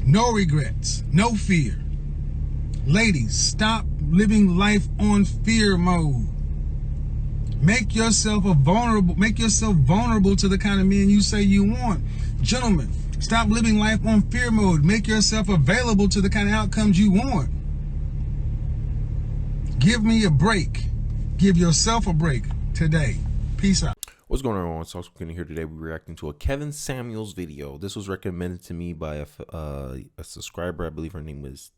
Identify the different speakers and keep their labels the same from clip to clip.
Speaker 1: No regrets, no fear. Ladies, stop living life on fear mode. Make yourself vulnerable to the kind of men you say you want. Gentlemen, stop living life on fear mode. Make yourself available to the kind of outcomes you want. Give me a break. Give yourself a break today. Peace out.
Speaker 2: What's going on, everyone? So here today. We're reacting to a Kevin Samuels video. This was recommended to me by a subscriber. I believe her name was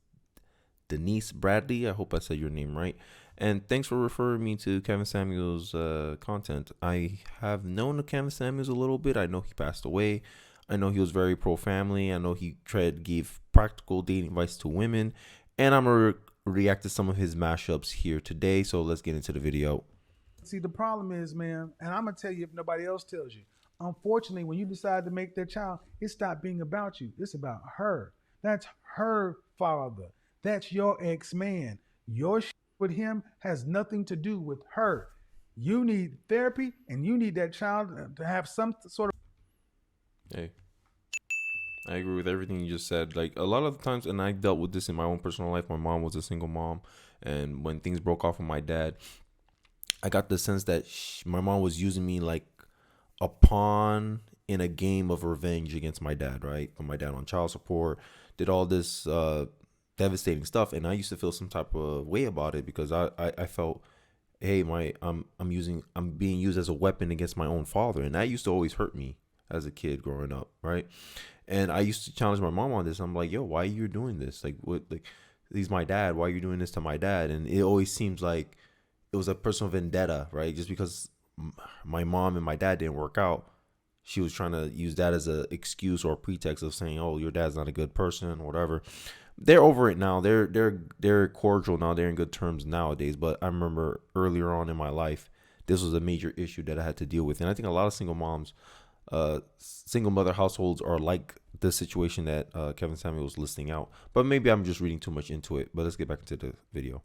Speaker 2: Denise Bradley. I hope I said your name right. And thanks for referring me to Kevin Samuels' content. I have known Kevin Samuels a little bit. I know he passed away. I know he was very pro-family. I know he gave practical dating advice to women. And I'm going to react to some of his mashups here today. So let's get into the video.
Speaker 3: See, the problem is, man, and I'm going to tell you if nobody else tells you, unfortunately, when you decide to make that child, it stopped being about you. It's about her. That's her father. That's your ex-man. Your shit with him has nothing to do with her. You need therapy, and you need that child to have some sort of...
Speaker 2: Hey, I agree with everything you just said. Like, a lot of the times, and I dealt with this in my own personal life. My mom was a single mom, and when things broke off with my dad, I got the sense that my mom was using me like a pawn in a game of revenge against my dad, right? Put my dad on child support, did all this devastating stuff, and I used to feel some type of way about it because I felt, hey, I'm being used as a weapon against my own father, and that used to always hurt me as a kid growing up, right? And I used to challenge my mom on this. I'm like, yo, why are you doing this? Like, what? Like, he's my dad. Why are you doing this to my dad? And it always seems like it was a personal vendetta, right? Just because my mom and my dad didn't work out, she was trying to use that as an excuse or a pretext of saying, "Oh, your dad's not a good person," or whatever. They're over it now. They're cordial now. They're in good terms nowadays. But I remember earlier on in my life, this was a major issue that I had to deal with, and I think a lot of single moms, single mother households are like the situation that Kevin Samuel was listing out. But maybe I'm just reading too much into it. But let's get back into the video.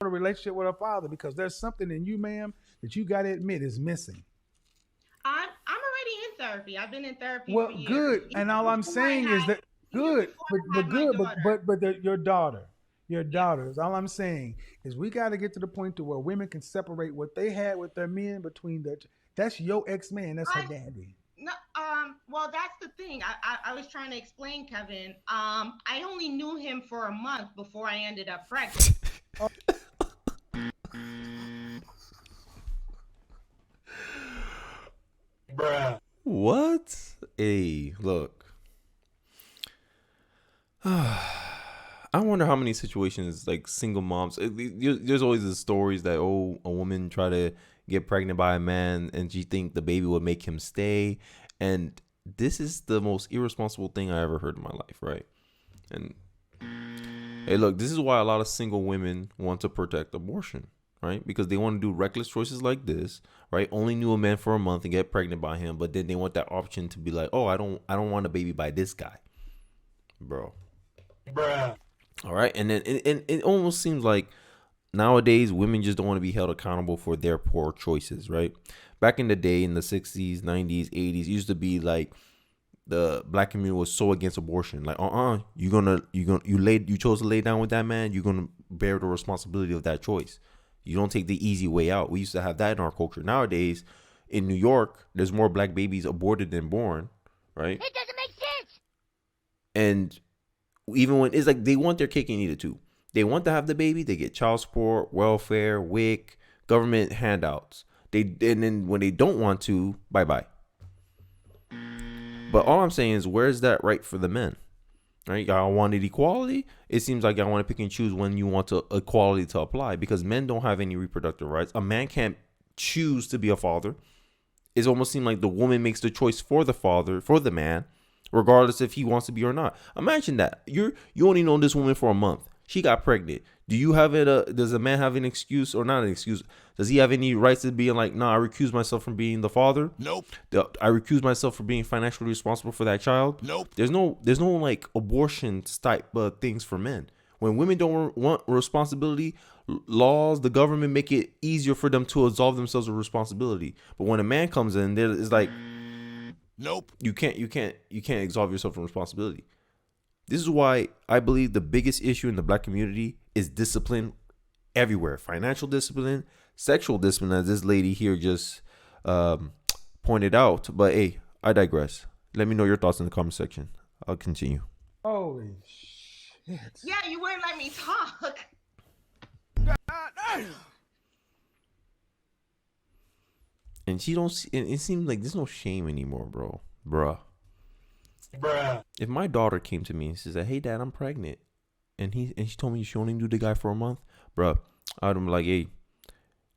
Speaker 3: A relationship with her father, because there's something in you, ma'am, that you got to admit is missing.
Speaker 4: I'm already in therapy. I've been in therapy.
Speaker 3: Well,
Speaker 4: for years.
Speaker 3: Good, and all I'm saying is that good, but your daughters. All I'm saying is we got to get to the point to where women can separate what they had with their men between that. That's your ex-man. That's her daddy.
Speaker 4: No, well, that's the thing. I was trying to explain, Kevin. I only knew him for a month before I ended up pregnant.
Speaker 2: Bruh. What? Hey, look. I wonder how many situations, like single moms, there's always the stories that, oh, a woman try to get pregnant by a man and she think the baby would make him stay. And this is the most irresponsible thing I ever heard in my life, right? And hey, look, this is why a lot of single women want to protect abortion, right? Because they want to do reckless choices like this, right? Only knew a man for a month and get pregnant by him, but then they want that option to be like, oh, I don't want a baby by this guy, bruh. All right, and then it almost seems like nowadays women just don't want to be held accountable for their poor choices, right? Back in the day, in the 60s, 90s, 80s, it used to be like the black community was so against abortion, like you chose to lay down with that man, you're gonna bear the responsibility of that choice. You don't take the easy way out. We used to have that in our culture. Nowadays, in New York, there's more black babies aborted than born, right?
Speaker 5: It doesn't make sense.
Speaker 2: And even when it's like they want their cake and eat it too. They want to have the baby, they get child support, welfare, WIC, government handouts. And then when they don't want to, bye-bye. But all I'm saying is, where's that right for the men? Right? Y'all wanted equality. It seems like y'all want to pick and choose when you want equality to apply, because men don't have any reproductive rights. A man can't choose to be a father. It almost seems like the woman makes the choice for the father, for the man, regardless if he wants to be or not. Imagine that. You only know this woman for a month. She got pregnant. Do you have it? Does a man have an excuse, or not an excuse? Does he have any rights to being like, nah, I recuse myself from being the father?
Speaker 5: Nope.
Speaker 2: I recuse myself from being financially responsible for that child?
Speaker 5: Nope.
Speaker 2: There's no like abortion type things for men. When women don't want responsibility, laws, the government make it easier for them to absolve themselves of responsibility. But when a man comes in, it's like,
Speaker 5: nope.
Speaker 2: You can't absolve yourself from responsibility. This is why I believe the biggest issue in the black community is discipline everywhere. Financial discipline, sexual discipline, as this lady here just pointed out. But hey, I digress. Let me know your thoughts in the comment section. I'll continue.
Speaker 3: Holy shit.
Speaker 4: Yeah, you wouldn't let me talk.
Speaker 2: And she don't. It seems like there's no shame anymore, bruh. If my daughter came to me and says, "Hey, Dad, I'm pregnant," and she told me she only knew the guy for a month, bruh, I'd be like, "Hey,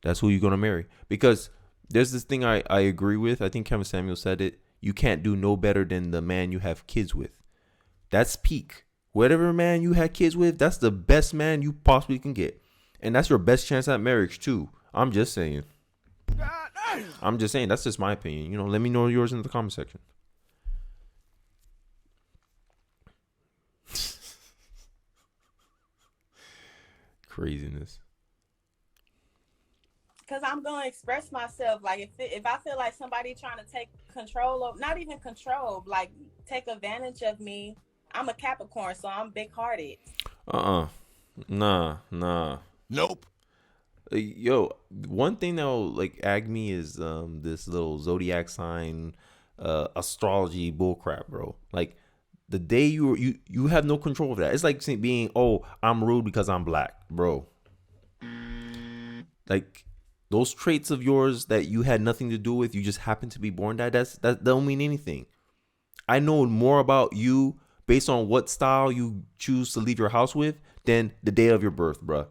Speaker 2: that's who you're gonna marry." Because there's this thing I agree with. I think Kevin Samuel said it. You can't do no better than the man you have kids with. That's peak. Whatever man you had kids with, that's the best man you possibly can get. And that's your best chance at marriage too. I'm just saying. That's just my opinion. You know, let me know yours in the comment section. Craziness.
Speaker 5: Because I'm going to express myself. Like, if I feel like somebody trying to take control of, not even control, like take advantage of me, I'm a Capricorn, so I'm big-hearted.
Speaker 2: Nah. Nope. Yo, one thing that will like ag me is this little zodiac sign astrology bullcrap, bro. Like the day you have no control of that. It's like being, oh, I'm rude because I'm black, bro. Like those traits of yours that you had nothing to do with, you just happen to be born that don't mean anything. I know more about you based on what style you choose to leave your house with than the day of your birth, bruh.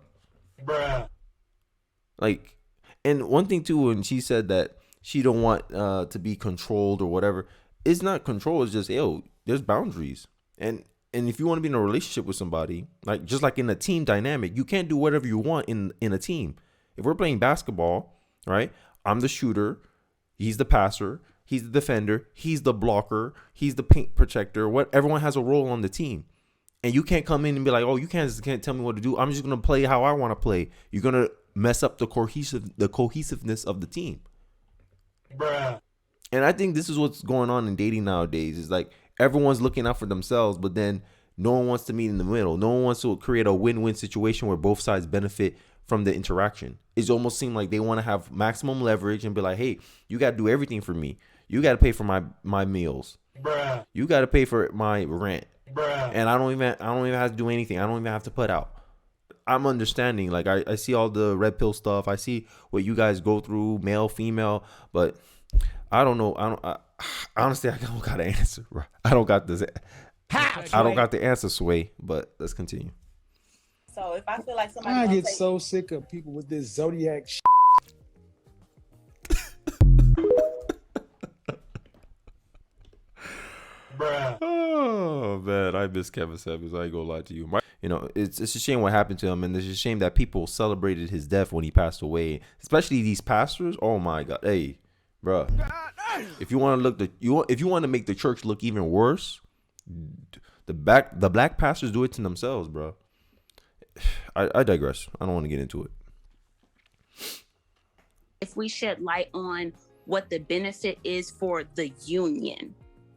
Speaker 2: Like, and one thing too, when she said that she don't want to be controlled or whatever, it's not control. It's just, yo, there's boundaries. And if you want to be in a relationship with somebody, like just like in a team dynamic, you can't do whatever you want in a team. If we're playing basketball, right? I'm the shooter, he's the passer, he's the defender, he's the blocker, he's the paint protector. Everyone has a role on the team. And you can't come in and be like, oh, you can't tell me what to do. I'm just gonna play how I want to play. You're gonna mess up the cohesiveness of the team. And I think this is what's going on in dating nowadays. Is like everyone's looking out for themselves, but then no one wants to meet in the middle. No one wants to create a win-win situation where both sides benefit from the interaction. It almost seems like they want to have maximum leverage and be like, hey, you got to do everything for me. You got to pay for my meals. You got to pay for my rent. And I don't even have to do anything. I don't even have to put out. I'm understanding. Like I see all the red pill stuff. I see what you guys go through, male, female, but I don't know. Honestly, I don't got an answer. I don't got this. I don't got the answer, Sway, but let's continue.
Speaker 5: So if I feel like somebody,
Speaker 3: I get so sick of people with this zodiac shit.
Speaker 2: Oh man, I miss Kevin Samuels. I ain't gonna lie to you. You know, it's a shame what happened to him, and it's a shame that people celebrated his death when he passed away. Especially these pastors. Oh my God, hey, bro. If you want to if you want to make the church look even worse, the black pastors do it to themselves, bro. I digress. I don't want to get into it.
Speaker 6: If we shed light on what the benefit is for the union,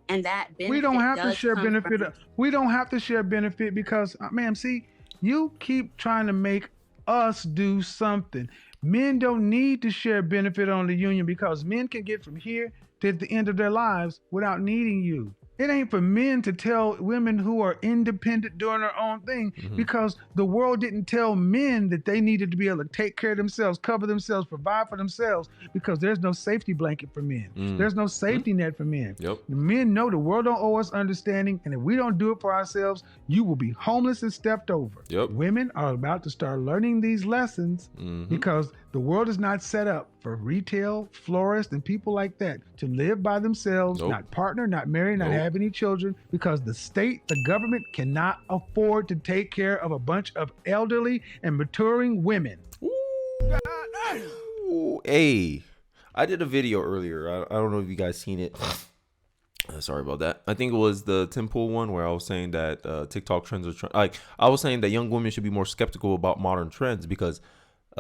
Speaker 6: and that benefit
Speaker 3: We don't have to share benefit.
Speaker 6: from-
Speaker 3: We don't have to share benefit because, ma'am, see, you keep trying to make us do something. Men don't need to share benefit on the union because men can get from here to the end of their lives without needing you. It ain't for men to tell women who are independent doing their own thing because the world didn't tell men that they needed to be able to take care of themselves, cover themselves, provide for themselves because there's no safety blanket for men. There's no safety net for men.
Speaker 2: Yep.
Speaker 3: The men know the world don't owe us understanding, and if we don't do it for ourselves, you will be homeless and stepped over.
Speaker 2: Yep.
Speaker 3: Women are about to start learning these lessons because the world is not set up for retail, florists, and people like that to live by themselves, not partner, not marry, not have any children, because the state, the government cannot afford to take care of a bunch of elderly and maturing women.
Speaker 2: Ooh, hey, I did a video earlier. I don't know if you guys seen it. Sorry about that. I think it was the Tim Pool one where I was saying that TikTok trends are like I was saying that young women should be more skeptical about modern trends because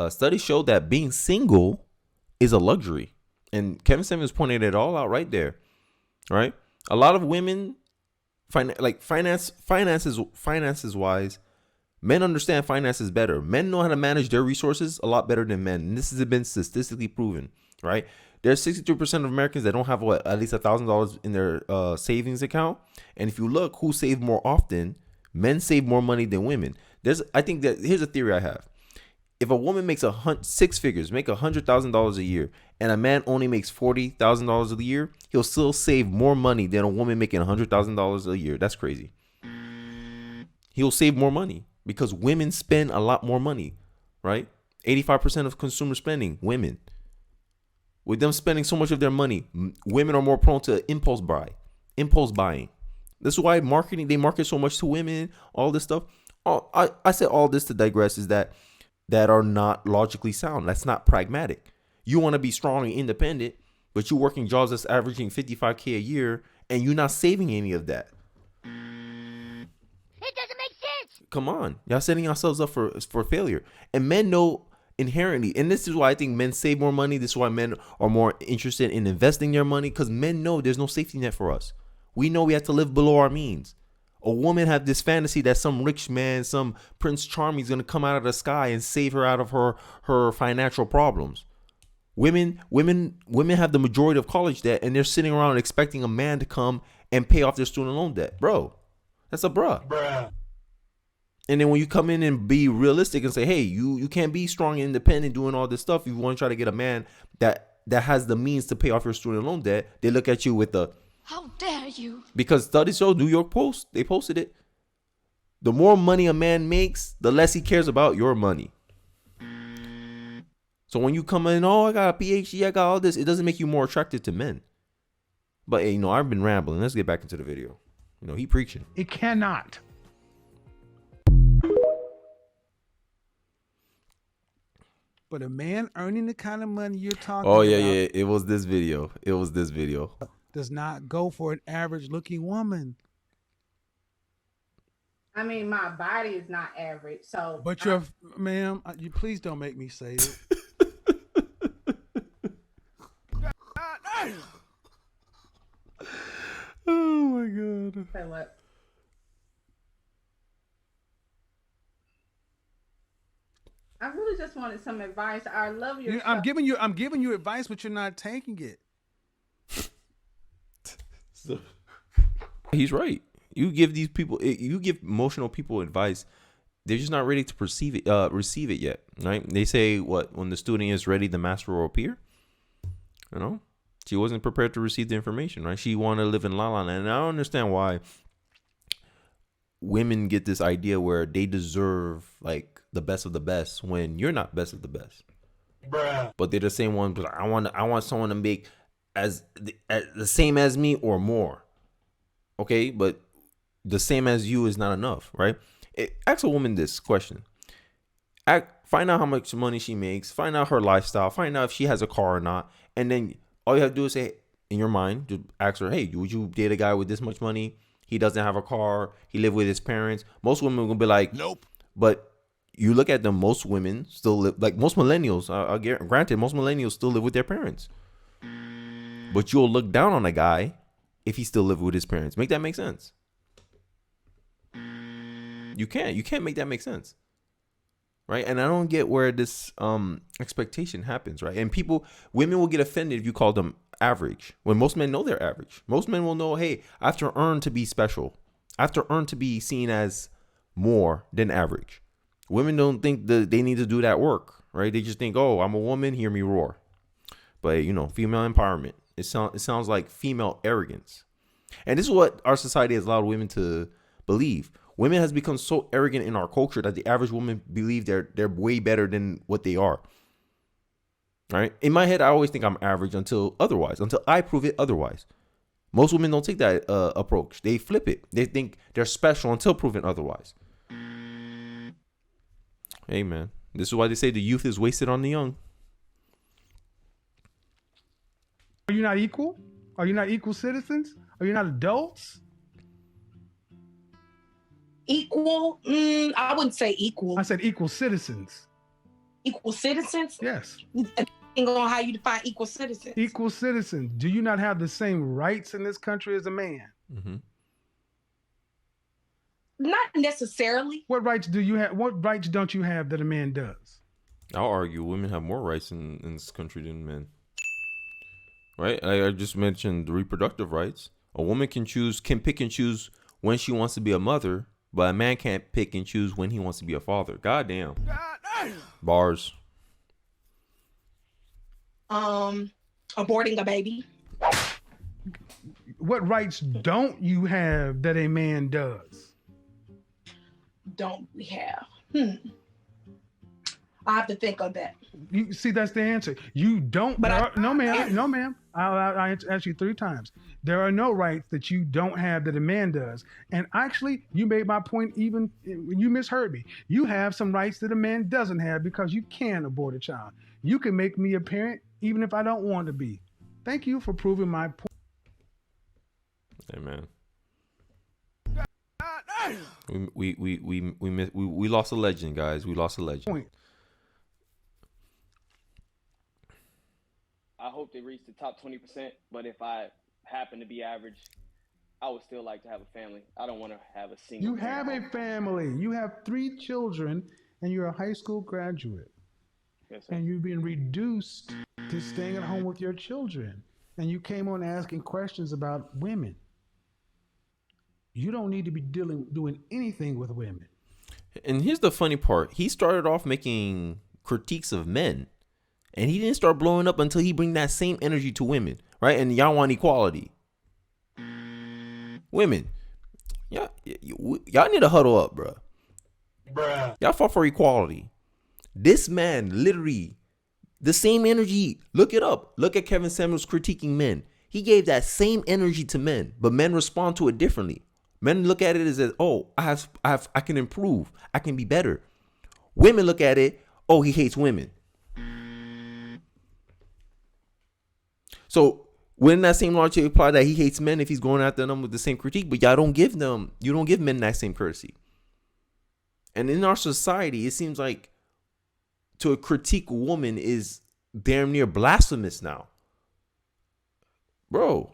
Speaker 2: studies show that being single is a luxury. And Kevin Samuels pointed it all out right there. Right? A lot of women Finances wise, men understand finances better. Men know how to manage their resources a lot better than men. And this has been statistically proven, right? There's 62% of Americans that don't have at least $1,000 in their savings account. And if you look who save more often, men save more money than women. Here's a theory I have. If a woman makes six figures, make $100,000 a year, and a man only makes $40,000 a year, he'll still save more money than a woman making $100,000 a year. That's crazy. He'll save more money because women spend a lot more money, right? 85% of consumer spending, women. With them spending so much of their money, women are more prone to impulse buying. This is why they market so much to women, all this stuff. I said all this to digress is that are not logically sound. That's not pragmatic. You want to be strong and independent, but you're working jobs that's averaging $55K a year and you're not saving any of that.
Speaker 7: It doesn't make sense.
Speaker 2: Come on. Y'all setting yourselves up for failure. And men know inherently, and this is why I think men save more money. This is why men are more interested in investing their money, because men know there's no safety net for us. We know we have to live below our means. A woman have this fantasy that some rich man, some Prince Charming is going to come out of the sky and save her out of her financial problems. Women have the majority of college debt, and they're sitting around expecting a man to come and pay off their student loan debt. Bro, that's a bruh. And then when you come in and be realistic and say, hey, you can't be strong and independent doing all this stuff. You want to try to get a man that has the means to pay off your student loan debt, they look at you with the,
Speaker 7: how dare you?
Speaker 2: Because studies show, New York Post, they posted it. The more money a man makes, the less he cares about your money. So when you come in, I got a PhD, I got all this, it doesn't make you more attractive to men. But, hey, I've been rambling. Let's get back into the video. He preaching.
Speaker 3: It cannot. But a man earning the kind of money you're talking about.
Speaker 2: Oh, yeah. It was this video.
Speaker 3: Does not go for an average looking woman.
Speaker 8: I mean, my body is not average, so.
Speaker 3: But ma'am, you please don't make me say it.
Speaker 2: Oh my God.
Speaker 8: Say what? I really just wanted some advice. I love your.
Speaker 3: I'm giving you advice, but you're not taking it.
Speaker 2: He's right. You give emotional people advice, they're just not ready to receive it yet, right? They say when the student is ready, the master will appear. She wasn't prepared to receive the information, right? She wanted to live in La La Land, and I don't understand why women get this idea where they deserve like the best of the best when you're not best of the best. Bruh. But they're the same ones. But I want someone to make as the same as me or more. Okay, but the same as you is not enough, right? Ask a woman this question. Find out how much money she makes. Find out her lifestyle. Find out if she has a car or not. And then all you have to do is say, in your mind, just ask her, hey, would you date a guy with this much money? He doesn't have a car. He lives with his parents. Most women are going to be like, nope. But you look at them, most women still live, like most millennials, granted, most millennials still live with their parents. But you'll look down on a guy if he still lives with his parents. Make that make sense? You can't make that make sense. Right? And I don't get where this expectation happens, right? And women will get offended if you call them average, when most men know they're average. Most men will know, hey, I have to earn to be special. I have to earn to be seen as more than average. Women don't think that they need to do that work, right? They just think, oh, I'm a woman, hear me roar. But, female empowerment. It sounds like female arrogance. And this is what our society has allowed women to believe. Women has become so arrogant in our culture that the average woman believe they're way better than what they are. Right? In my head, I always think I'm average until I prove it otherwise. Most women don't take that approach. They flip it. They think they're special until proven otherwise. Hey, man. This is why they say the youth is wasted on the young.
Speaker 3: Are you not equal? Are you not equal citizens? Are you not adults?
Speaker 9: Equal? I wouldn't say equal.
Speaker 3: I said equal citizens.
Speaker 9: Equal citizens?
Speaker 3: Yes.
Speaker 9: Depending on how you define equal citizens.
Speaker 3: Equal citizens. Do you not have the same rights in this country as a man?
Speaker 2: Mm-hmm.
Speaker 9: Not necessarily.
Speaker 3: What rights do you have? What rights don't you have that a man does?
Speaker 2: I'll argue women have more rights in this country than men. Right? I just mentioned the reproductive rights. A woman can pick and choose when she wants to be a mother, but a man can't pick and choose when he wants to be a father. Goddamn. Bars.
Speaker 9: Aborting a baby.
Speaker 3: What rights don't you have that a man does?
Speaker 9: Don't we have? I have to think of that.
Speaker 3: You see, that's the answer. You don't.
Speaker 9: But
Speaker 3: No, ma'am. I asked you 3 times. There are no rights that you don't have that a man does. And actually, you made my point even when you misheard me. You have some rights that a man doesn't have because you can abort a child. You can make me a parent even if I don't want to be. Thank you for proving my point.
Speaker 2: Amen. We lost a legend, guys. We lost a legend.
Speaker 3: Point.
Speaker 10: I hope they reach the top 20%, but if I happen to be average, I would still like to have a family. I don't want to have a single.
Speaker 3: You have a family. You have 3 children, and you're a high school graduate.
Speaker 10: Yes, sir.
Speaker 3: And you've been reduced to staying at home with your children. And you came on asking questions about women. You don't need to be doing anything with women.
Speaker 2: And here's the funny part. He started off making critiques of men. And he didn't start blowing up until he bring that same energy to women. Right? And y'all want equality. Women. Y'all need to huddle up, bro. Y'all fought for equality. This man literally, the same energy. Look it up. Look at Kevin Samuels critiquing men. He gave that same energy to men, but men respond to it differently. Men look at it as, oh, I can improve. I can be better. Women look at it, oh, he hates women. So wouldn't that same logic apply that he hates men if he's going after them with the same critique? But you don't give men that same courtesy. And in our society, it seems like to critique a woman is damn near blasphemous now. Bro.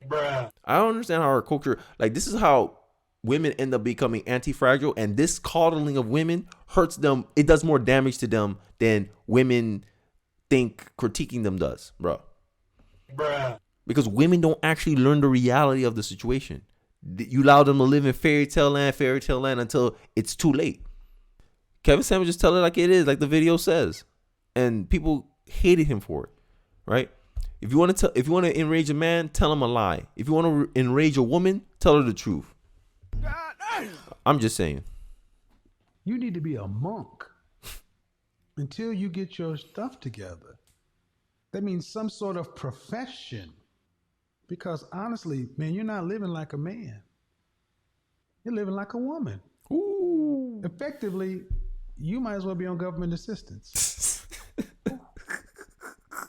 Speaker 2: Bruh. I don't understand how our culture, like this is how women end up becoming anti-fragile, and this coddling of women hurts them. It does more damage to them than women think critiquing them does, bro. Bruh. Because women don't actually learn the reality of the situation. You allow them to live in fairy tale land until it's too late. Kevin Samuels just tell it like it is, like the video says, and people hated him for it, right? If you want to enrage a man, tell him a lie. If you want to enrage a woman, tell her the truth. I'm just saying.
Speaker 3: You need to be a monk until you get your stuff together. That means some sort of profession. Because honestly, man, you're not living like a man. You're living like a woman.
Speaker 2: Ooh.
Speaker 3: Effectively, you might as well be on government assistance.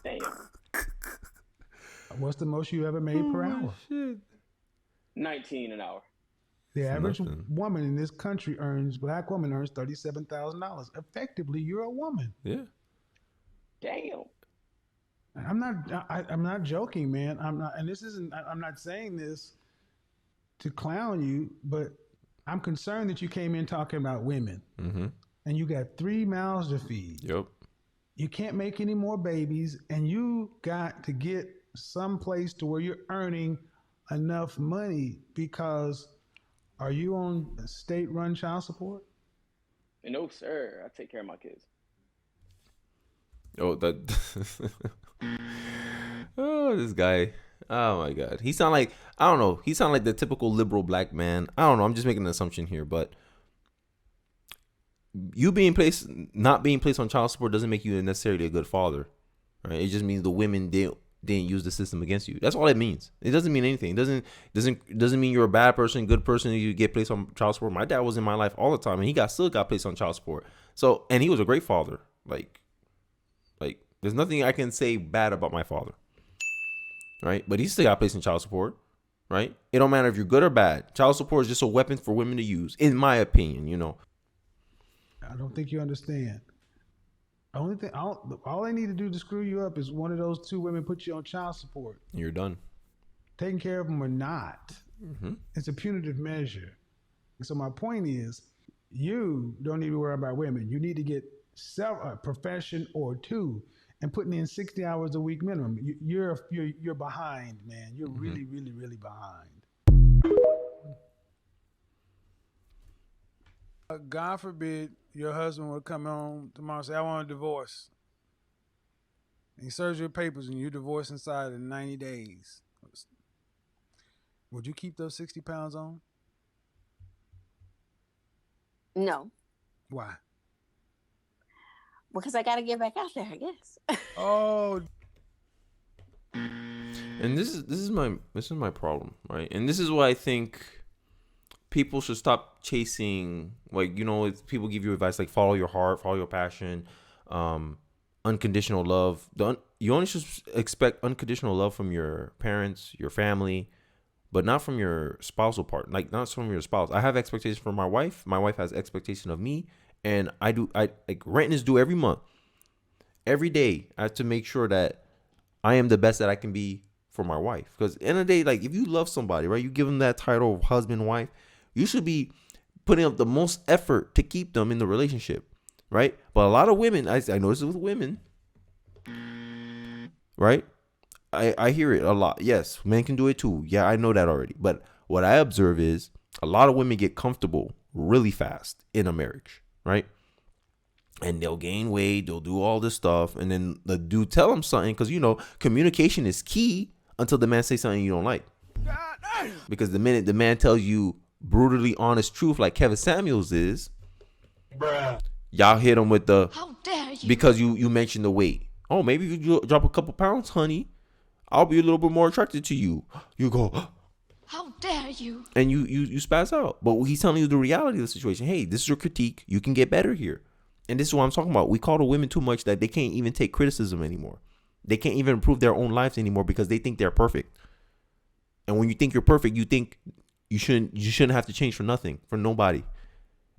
Speaker 10: Damn.
Speaker 3: What's the most you ever made per hour?
Speaker 2: Shit.
Speaker 10: 19 an hour.
Speaker 3: The average woman in this country black woman earns $37,000. Effectively, you're a woman.
Speaker 2: Yeah.
Speaker 10: Damn.
Speaker 3: I'm not joking, man. I'm not saying this to clown you, but I'm concerned that you came in talking about women.
Speaker 2: Mm-hmm.
Speaker 3: And you got 3 mouths to feed.
Speaker 2: Yep.
Speaker 3: You can't make any more babies, and you got to get someplace to where you're earning enough money, because are you on state-run child support?
Speaker 10: No, sir. I take care of my kids.
Speaker 2: Oh, oh, this guy. Oh my God. He sound like, I don't know. He sound like the typical liberal black man. I don't know. I'm just making an assumption here, but you not being placed on child support doesn't make you necessarily a good father, right? It just means the women didn't use the system against you. That's all it means. It doesn't mean anything. It doesn't mean you're a bad person, good person, you get placed on child support. My dad was in my life all the time, and he still got placed on child support. So, and he was a great father. Like there's nothing I can say bad about my father, right? But he still got placed in child support, right? It don't matter if you're good or bad. Child support is just a weapon for women to use, in my opinion, you know.
Speaker 3: I don't think you understand. All they need to do to screw you up is one of those 2 women put you on child support.
Speaker 2: You're done.
Speaker 3: Taking care of them or not.
Speaker 2: Mm-hmm.
Speaker 3: It's a punitive measure. So my point is, you don't need to worry about women. You need to get a profession or two, and putting in 60 hours a week minimum. You're behind, man. You're really, really, really behind. God forbid your husband would come home tomorrow and say, I want a divorce. And he serves your papers and you divorce inside in 90 days. Would you keep those 60 pounds on?
Speaker 11: No.
Speaker 3: Why?
Speaker 11: Because I got to get back out there, I guess.
Speaker 3: Oh.
Speaker 2: And this is my problem, right? And this is why I think people should stop chasing, like, people give you advice like follow your heart, follow your passion, unconditional love. You only should expect unconditional love from your parents, your family, but not from your spousal part. Like, not from your spouse. I have expectations from my wife. My wife has expectation of me, and I like rent is due every month. Every day I have to make sure that I am the best that I can be for my wife. Because at the end of the day, like, if you love somebody, right, you give them that title of husband, wife, you should be putting up the most effort to keep them in the relationship, right? But a lot of women, I notice it with women, right? I hear it a lot. Yes, men can do it too. Yeah, I know that already. But what I observe is a lot of women get comfortable really fast in a marriage, right? And they'll gain weight, they'll do all this stuff, and then the dude tell them something, because communication is key until the man says something you don't like. Because the minute the man tells you brutally honest truth, like Kevin Samuels is, bruh, y'all hit him with the
Speaker 7: How dare you?
Speaker 2: Because you mentioned the weight. Oh, maybe if you drop a couple pounds, honey, I'll be a little bit more attracted to you. You go,
Speaker 7: how dare you?
Speaker 2: And you spaz out. But he's telling you the reality of the situation. Hey, this is your critique. You can get better here. And this is what I'm talking about. We call the women too much that they can't even take criticism anymore. They can't even improve their own lives anymore because they think they're perfect. And when you think you're perfect, you think you shouldn't have to change for nothing, for nobody.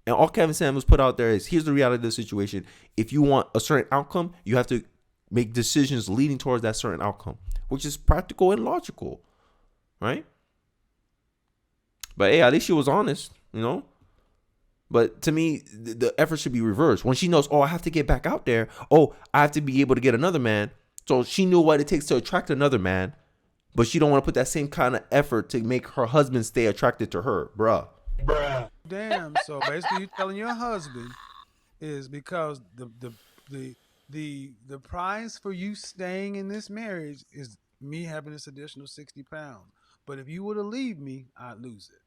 Speaker 2: And all Kevin Samuels put out there is, here's the reality of the situation. If you want a certain outcome, you have to make decisions leading towards that certain outcome, which is practical and logical, right? But hey, at least she was honest, But to me, the effort should be reversed. When she knows, I have to get back out there. I have to be able to get another man. So she knew what it takes to attract another man, but she don't want to put that same kind of effort to make her husband stay attracted to her, bruh.
Speaker 3: Damn. So basically, you telling your husband is because the price for you staying in this marriage is me having this additional 60 pounds. But if you were to leave me, I'd lose it.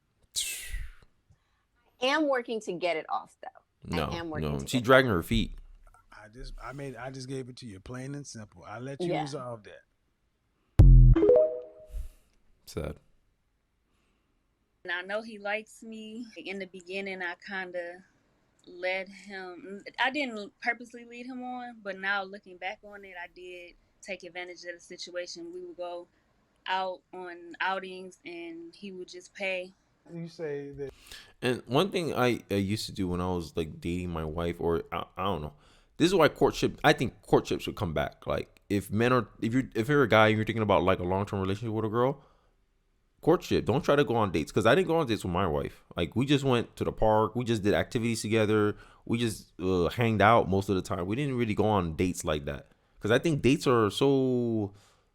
Speaker 11: I am working to get it off, though.
Speaker 2: No. She's dragging her feet.
Speaker 3: I just gave it to you, plain and simple. I let you resolve that.
Speaker 2: Sad.
Speaker 12: And I know he likes me. In the beginning, I kind of led him. I didn't purposely lead him on, but now looking back on it, I did take advantage of the situation. We would go out on outings, and he would just pay.
Speaker 3: You say that.
Speaker 2: And one thing I used to do when I was like dating my wife, or I don't know, this is why I think courtship should come back. Like, if you're a guy and you're thinking about like a long-term relationship with a girl, courtship, don't try to go on dates. Because I didn't go on dates with my wife. Like, we just went to the park, we just did activities together, we just hanged out most of the time. We didn't really go on dates like that, because I think dates are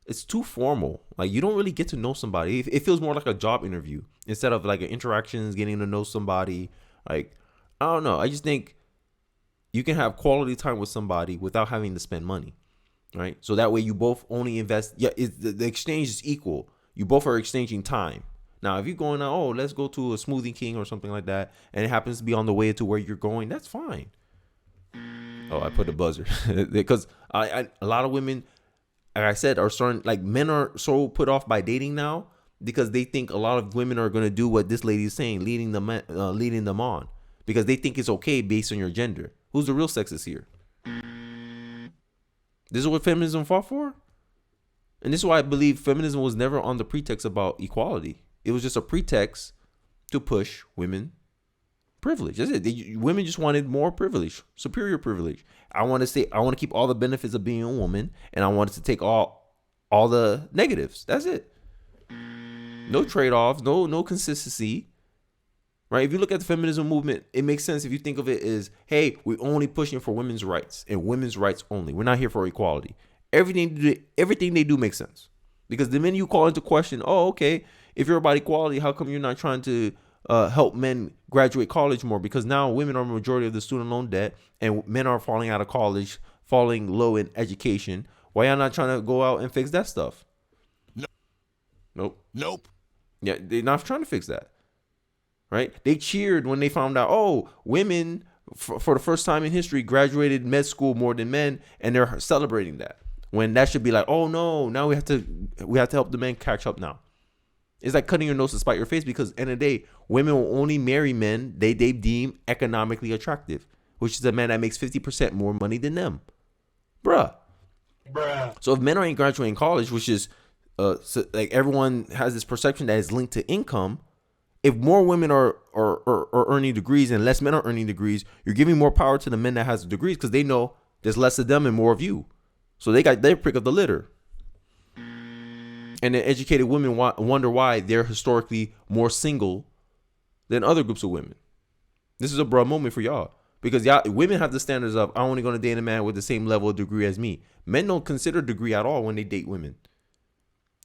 Speaker 2: it's too formal. Like, you don't really get to know somebody. It feels more like a job interview instead of like an interactions, getting to know somebody. Like, I don't know, I just think you can have quality time with somebody without having to spend money, right? So that way you both only invest. Yeah, the exchange is equal. You both are exchanging time. Now, if you're going out, let's go to a Smoothie King or something like that, and it happens to be on the way to where you're going, that's fine. I put the buzzer because a lot of women, like I said, are starting, like, men are so put off by dating now because they think a lot of women are going to do what this lady is saying, leading them on, because they think it's okay based on your gender. Who's the real sexist here? This is what feminism fought for? And this is why I believe feminism was never on the pretext about equality. It was just a pretext to push women privilege. That's it. Women just wanted more privilege, superior privilege. I want to keep all the benefits of being a woman, and I wanted to take all the negatives. That's it. No trade-offs, no consistency. right? If you look at the feminism movement, it makes sense if you think of it as, hey, we're only pushing for women's rights and women's rights only. We're not here for equality. Everything they do makes sense. Because the minute you call into question, oh, okay, if you're about equality, how come you're not trying to help men graduate college more? Because now women are the majority of the student loan debt and men are falling out of college, falling low in education. Why y'all not trying to go out and fix that stuff? Nope. Yeah, they're not trying to fix that. Right? They cheered when they found out, oh, women for the first time in history graduated med school more than men, and they're celebrating that. When that should be like, oh no, now we have to help the men catch up now. It's like cutting your nose to spite your face, because at the end of the day, women will only marry men they deem economically attractive, which is a man that makes 50% more money than them. Bruh. So if men aren't graduating college, which is so like everyone has this perception that is linked to income, if more women are earning degrees and less men are earning degrees, you're giving more power to the men that has the degrees, because they know there's less of them and more of you. So they got their pick of the litter. And then educated women wonder why they're historically more single than other groups of women. This is a bruh moment for y'all. Because y'all women have the standards of, I'm only going to date a man with the same level of degree as me. Men don't consider degree at all when they date women.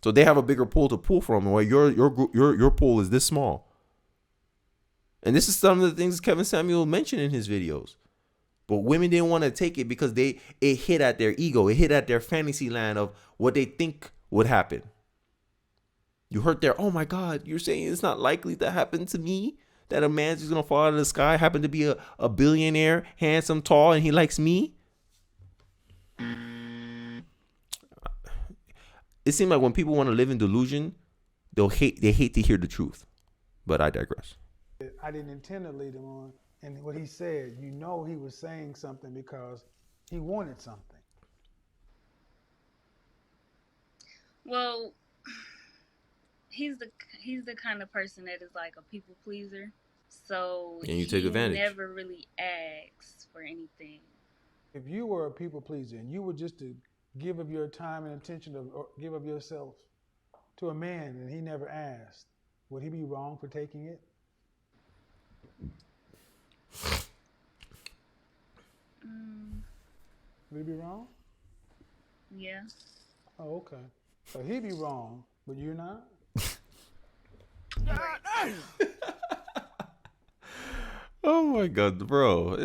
Speaker 2: So they have a bigger pool to pull from, where your pool is this small. And this is some of the things Kevin Samuel mentioned in his videos. But women didn't want to take it because it hit at their ego. It hit at their fantasy land of what they think would happen. You heard there, oh my God, you're saying it's not likely to happen to me? That a man's just going to fall out of the sky, happen to be a billionaire, handsome, tall, and he likes me? It seems like when people want to live in delusion, they hate to hear the truth. But I digress.
Speaker 3: I didn't intend to lead him on. And what he said, he was saying something because he wanted something.
Speaker 12: Well, he's the kind of person that is like a people pleaser. So
Speaker 2: and you take advantage.
Speaker 12: He never really asks for anything.
Speaker 3: If you were a people pleaser and you were just to give of your time and attention or give of yourself to a man and he never asked, would he be wrong for taking it? Would he be wrong?
Speaker 12: Yeah.
Speaker 3: Oh, okay. So he'd be wrong, but you're not?
Speaker 2: Oh my God, bro.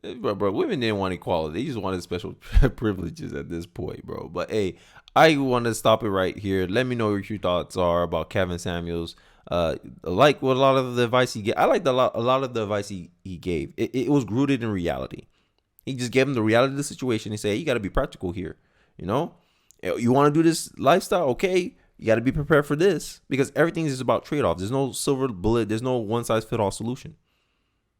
Speaker 2: Bro, women didn't want equality. They just wanted special privileges at this point, bro. But hey, I want to stop it right here. Let me know what your thoughts are about Kevin Samuels. Like what a lot of the advice he gave. I liked a lot of the advice he gave. It was rooted in reality. He just gave him the reality of the situation and said, hey, you got to be practical here. You know, you want to do this lifestyle? Okay, you got to be prepared for this, because everything is about trade-offs. There's no silver bullet. There's no one-size-fit-all solution.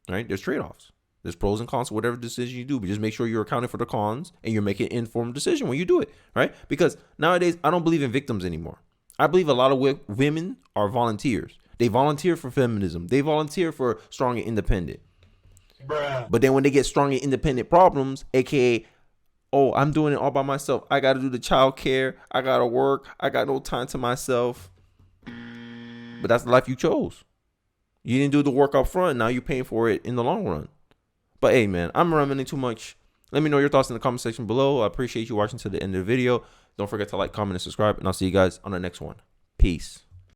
Speaker 2: Right? There's trade-offs. There's pros and cons to whatever decision you do, but just make sure you're accounting for the cons and you're making an informed decision when you do it, right? Because nowadays, I don't believe in victims anymore. I believe a lot of women are volunteers. They volunteer for feminism. They volunteer for strong and independent. But then when they get strong and independent problems, aka, oh, I'm doing it all by myself. I got to do the child care. I got to work. I got no time to myself. But that's the life you chose. You didn't do the work up front. Now you're paying for it in the long run. But hey, man, I'm rambling too much. Let me know your thoughts in the comment section below. I appreciate you watching to the end of the video. Don't forget to like, comment, and subscribe. And I'll see you guys on the next one. Peace.